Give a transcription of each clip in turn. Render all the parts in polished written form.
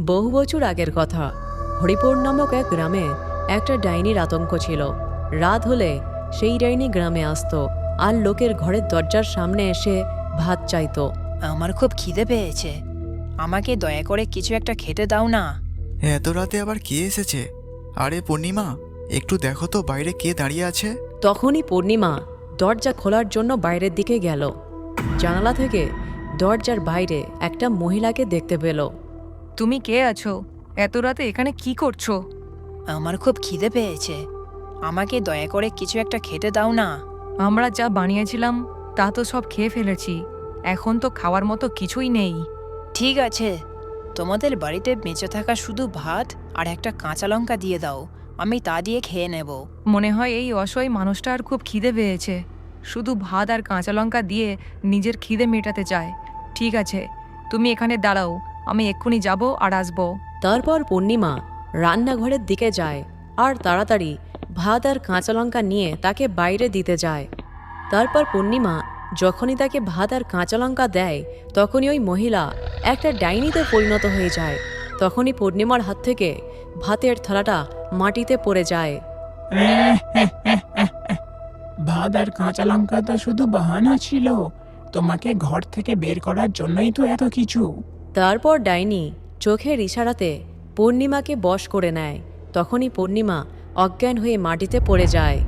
বহু বছর আগের কথা। হরিপুর নামক এক গ্রামে একটা ডাইনির আতঙ্ক ছিল। রাত হলে সেই ডাইনি গ্রামে আসতো আর লোকের ঘরের দরজার সামনে এসে ভাত চাইতো। আমার খুব খিদে পেয়েছে, আমাকে দয়া করে কিছু একটা খেতে দাও না। এত রাতে আবার কে এসেছে? আরে পূর্ণিমা, একটু দেখো তো বাইরে কে দাঁড়িয়ে আছে। তখনই পূর্ণিমা দরজা খোলার জন্য বাইরের দিকে গেল। জানালা থেকে দরজার বাইরে একটা মহিলাকে দেখতে পেল। তুমি কে আছো? এত রাতে এখানে কি করছো? আমার খুব খিদে পেয়েছে, আমাকে দয়া করে কিছু একটা খেতে দাও না। আমরা যা বানিয়েছিলাম তা তো সব খেয়ে ফেলেছি, এখন তো খাওয়ার মতো কিছুই নেই। ঠিক আছে, তোমাদের বাড়িতে বেঁচে থাকা শুধু ভাত আর একটা কাঁচা লঙ্কা দিয়ে দাও, আমি তা দিয়ে খেয়ে নেব। মনে হয় এই অসহায় মানুষটার খুব খিদে পেয়েছে, শুধু ভাত আর কাঁচা লঙ্কা দিয়ে নিজের খিদে মেটাতে চায়। ঠিক আছে, তুমি এখানে দাঁড়াও, আমি এক্ষুনি যাব আর আসবো। তারপর পূর্ণিমা রান্নাঘরের দিকে যায় আর তাড়াতাড়ি ভাত আর কাঁচা লঙ্কা নিয়ে তাকে বাইরে দিতে যায়। তারপর পূর্ণিমা যখনই তাকে ভাত আর কাঁচা লঙ্কা দেয় তখনই ওই মহিলা একটা ডাইনিতে পরিণত হয়ে যায়। তখনই পূর্ণিমার হাত থেকে ভাতের থালাটা মাটিতে পড়ে যায়। ভাত আর কাঁচা লঙ্কা তো শুধু বাহানা ছিল, তোমাকে ঘর থেকে বের করার জন্যই তো এত কিছু। তারপর ডাইনি চোখের ইশারাতে পূর্ণিমাকে বশ করে নেয়। তখনই পূর্ণিমা অজ্ঞান হয়ে মাটিতে পড়ে যায়।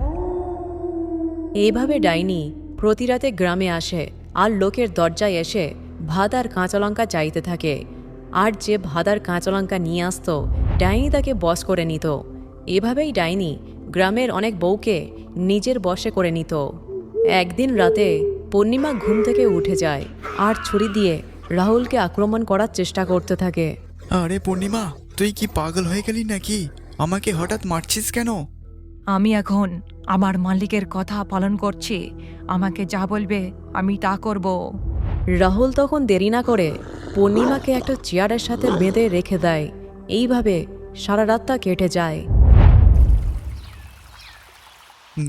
এইভাবে ডাইনি প্রতি রাতে গ্রামে আসে আর লোকের দরজায় এসে ভাত আর কাঁচা লঙ্কা চাইতে থাকে। আর যে ভাত আর কাঁচা লঙ্কা নিয়ে আসতো ডাইনি তাকে বশ করে নিত। এভাবেই ডাইনি গ্রামের অনেক বউকে নিজের বশে করে নিত। একদিন রাতে পূর্ণিমা ঘুম থেকে উঠে যায় আর ছুরি দিয়ে রাহুলকে আক্রমণ করার চেষ্টা করতে থাকে। আরে পূর্ণিমা, তুই কি পাগল হয়ে গেলি নাকি? আমাকে হঠাৎ মারছিস কেন? আমি এখন আমার মালিকের কথা পালন করছি, আমাকে যা বলবে আমি তা করব। রাহুল তখন দেরি না করে পূর্ণিমাকে একটা চেয়ারের সাথে বেঁধে রেখে দেয়। এইভাবে সারা রাতটা কেটে যায়।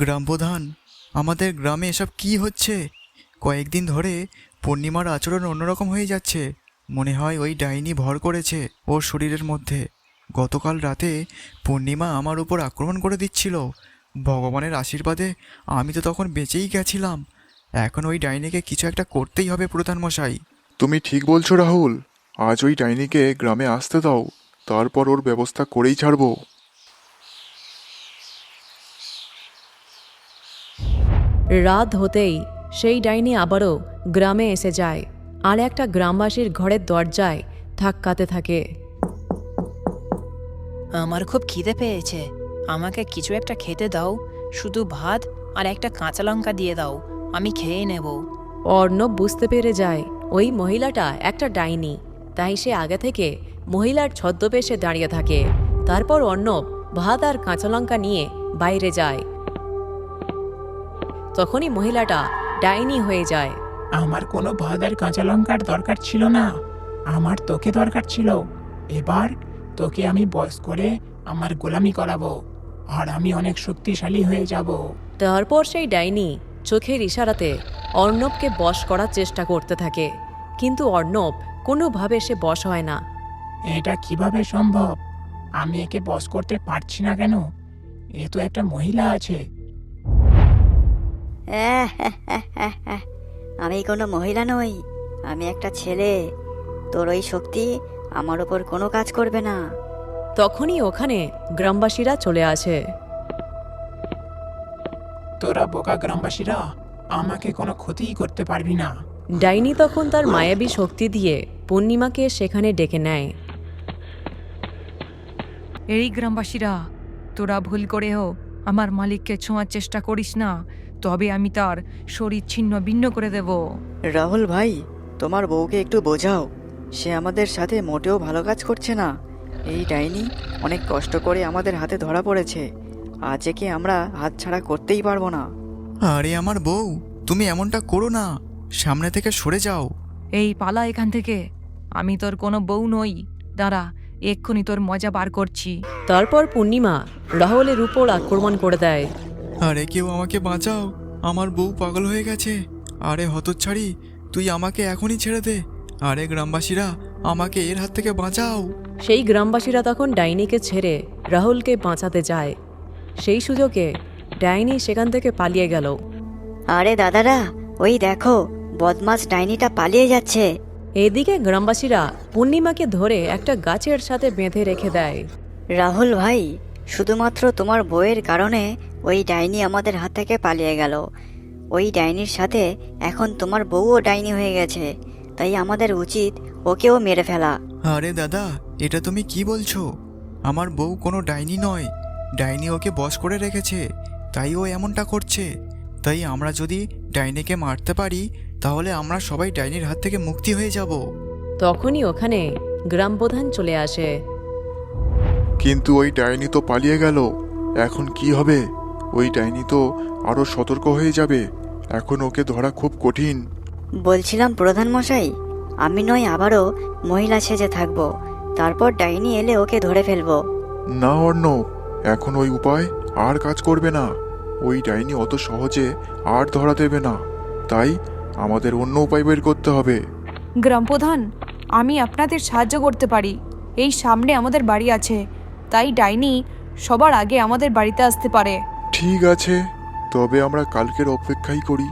গ্রাম প্রধান, আমাদের গ্রামে এসব কি হচ্ছে? কয়েকদিন ধরে পূর্ণিমার আচরণ অন্যরকম হয়ে যাচ্ছে। মনে হয় ওই ডাইনি ভর করেছে ওর শরীরের মধ্যে। গতকাল রাতে পূর্ণিমা আমার উপর আক্রমণ করে দিচ্ছিল। ভগবানের আশীর্বাদে আমি তো তখন বেঁচেই গেছিলাম। এখন ওই ডাইনিকে কিছু একটা করতেই হবে প্রধান মশাই। তুমি ঠিক বলছো রাহুল, আজ ওই ডাইনিকে গ্রামে আসতে দাও, তারপর ওর ব্যবস্থা করেই ছাড়বো। রাত হতেই সেই ডাইনি আবারও গ্রামে এসে যায় আর একটা গ্রামবাসীর ঘরের দরজায় ধাক্কাতে থাকে। আমার খুব খিদে পেয়েছে, আমাকে কিছু একটা খেতে দাও, শুধু ভাত আর একটা কাঁচা লঙ্কা দিয়ে দাও, আমি খেয়ে নেব। অর্ণব বুঝতে পেরে যায় ওই মহিলাটা একটা ডাইনি, তাই সে আগে থেকে মহিলার ছদ্মবেশে দাঁড়িয়ে থাকে। তারপর অর্ণব ভাত আর কাঁচা লঙ্কা নিয়ে বাইরে যায়। তখনই মহিলাটা ডাইনি হয়ে যায়। আমার কোনো ভাত আর কাঁচা লঙ্কার দরকার ছিল না, আমার তোকে দরকার ছিল। এবার তোকে আমি বশ করে আমার গোলামি করাবো, আর আমি অনেক শক্তিশালী হয়ে যাব। তারপর সেই ডাইনি চোখের ইশারাতে অর্ণবকে বশ করার চেষ্টা করতে থাকে, কিন্তু অর্ণব কোনোভাবে সে বশ হয় না। এটা কিভাবে সম্ভব? আমি একে বশ করতে পারছি না কেন? এ তো একটা মহিলা আছে। আমি কোনো মহিলা নই, আমি একটা ছেলে। তোর ওই শক্তি আমার ওপর কোনো কাজ করবে না। তখনই ওখানে গ্রামবাসীরা চলে আসে। তোরা বোকা গ্রামবাসীরা, আমাকে কোনো ক্ষতিই করতে পারবি না। ডাইনি তখন তার মায়াবী শক্তি দিয়ে পূর্ণিমাকে সেখানে ডেকে নেয়। এই গ্রামবাসীরা, তোরা ভুল করেও আমার মালিককে ছোঁয়ার চেষ্টা করিস না, তবে আমি তার শরীর ছিন্ন ভিন্ন করে দেব। রাহুল ভাই, তোমার বউকে একটু বোঝাও, সে আমাদের সাথে মোটেও ভালো কাজ করছে না। এই ডাইনি অনেক কষ্ট করে আমাদের হাতে ধরা পড়েছে, আজ একে আমরা হাতছাড়া করতেই পারবো না। আরে আমার বউ, তুমি এমনটা করো না, সামনে থেকে সরে যাও। এই পালা এখান থেকে, আমি তোর কোনো বউ নই। দাঁড়া, এক্ষুনি তোর মজা বার করছি। তারপর পূর্ণিমা রাহুলের উপর আক্রমণ করে দেয়। আরে কেউ আমাকে বাঁচাও, আমার বউ পাগল হয়ে গেছে। আরে হতচ্ছাড়ি, তুই আমাকে এখনই ছেড়ে দে। আরে গ্রামবাসীরা, আমাকে এর হাত থেকে বাঁচাও। সেই গ্রামবাসীরা তখন ডাইনিকে ছেড়ে রাহুলকে বাঁচাতে যায়। সেই সুযোগে ডাইনি সেখান থেকে পালিয়ে গেল। আরে দাদারা, ওই দেখো, বদমাস ডাইনিটা পালিয়ে যাচ্ছে। এদিকে গ্রামবাসীরা পূর্ণিমাকে ধরে একটা গাছের সাথে বেঁধে রেখে দেয়। রাহুল ভাই, শুধুমাত্র তোমার বউয়ের কারণে ওই ডাইনি আমাদের হাত থেকে পালিয়ে গেল। ওই ডাইনির সাথে এখন তোমার বউও ডাইনি হয়ে গেছে, তাই আমাদের উচিত ওকেও মেরে ফেলা। আরে দাদা, এটা তুমি কি বলছো? আমার বউ কোনো ডাইনি নয়। ডাইনি ওকে বশ করে রেখেছে, তাই ও এমনটা করছে। তাই আমরা যদি ডাইনিকে মারতে পারি, তাহলে আমরা সবাই ডাইনির হাত থেকে মুক্তি হয়ে যাব। তখনই ওখানে গ্রামপ্রধান চলে আসে। কিন্তু ওই ডাইনি তো পালিয়ে গেল, এখন কি হবে? ওই ডাইনি তো আরো সতর্ক হয়ে যাবে, এখন ওকে ধরা খুব কঠিন। বলছিলাম প্রধান মশাই, আমি নয় আবারও মহিলা সেজে থাকবো, তারপর ডাইনি এলে ওকে ধরে ফেলবো। না অর্ণব, এখন ওই উপায় আর কাজ করবে না। ওই ডাইনি অত সহজে আর ধরা দেবে না, তাই আমাদের অন্য উপায় বের করতে হবে। গ্রামপ্রধান, আমি আপনাদের সাহায্য করতে পারি। এই সামনে আমাদের বাড়ি আছে, তাই ডাইনি সবার আগে আমাদের বাড়িতে আসতে পারে। ঠিক আছে, তবে আমরা কালকের অপেক্ষাই করি।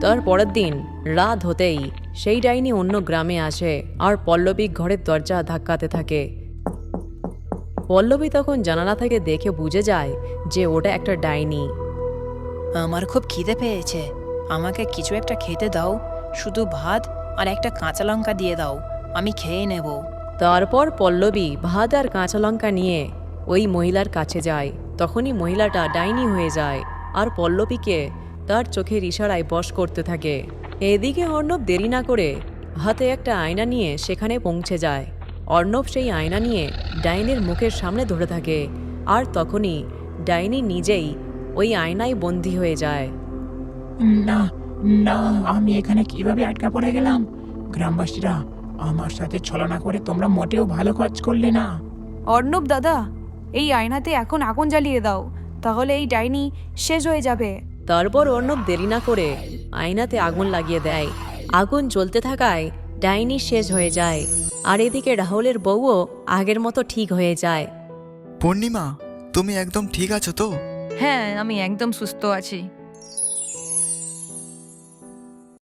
তার পরের দিন রাত হতেই সেই ডাইনি অন্য গ্রামে আসে আর পল্লবী ঘরের দরজা ধাক্কাতে থাকে। পল্লবী তখন জানালা থেকে দেখে বুঝে যায় যে ওটা একটা ডাইনি। আমার খুব খিদে পেয়েছে, আমাকে কিছু একটা খেতে দাও, শুধু ভাত আর একটা কাঁচা লঙ্কা দিয়ে দাও, আমি খেয়ে নেব। তারপর পল্লবী ভাত আর কাঁচা লঙ্কা নিয়ে ওই মহিলার কাছে যায়। তখনই মহিলাটা ডাইনি হয়ে যায় আর পল্লবীকে তার চোখের ইশারায় বশ করতে থাকে। এদিকে অর্ণব দেরি না করে হাতে একটা আয়না নিয়ে সেখানে পৌঁছে যায়। অর্ণব সেই আয়না নিয়ে ডাইনির মুখের সামনে ধরে থাকে আর তখনই ডাইনি নিজেই ওই আয়নায় বন্দী হয়ে যায়। না না, আমি এখানে কিভাবে আটকা পড়ে গেলাম? গ্রামবাসীরা, আমার সাথে ছলনা করে তোমরা মোটেও ভালো কাজ করলে না। অর্ণব দাদা, এই আয়নাতে এখন আগুন জ্বালিয়ে দাও, তাহলে এই ডাইনি শেষ হয়ে যাবে। তারপর অর্ণব দেরি না করে আয়নাতে আগুন লাগিয়ে দেয়। আগুন জ্বলতে থাকায় ডাইনি শেষ হয়ে যায় আর এদিকে রাহুলের বউও আগের মতো ঠিক হয়ে যায়। পূর্ণিমা, তুমি একদম ঠিক আছো তো? হ্যাঁ, আমি একদম সুস্থ আছি।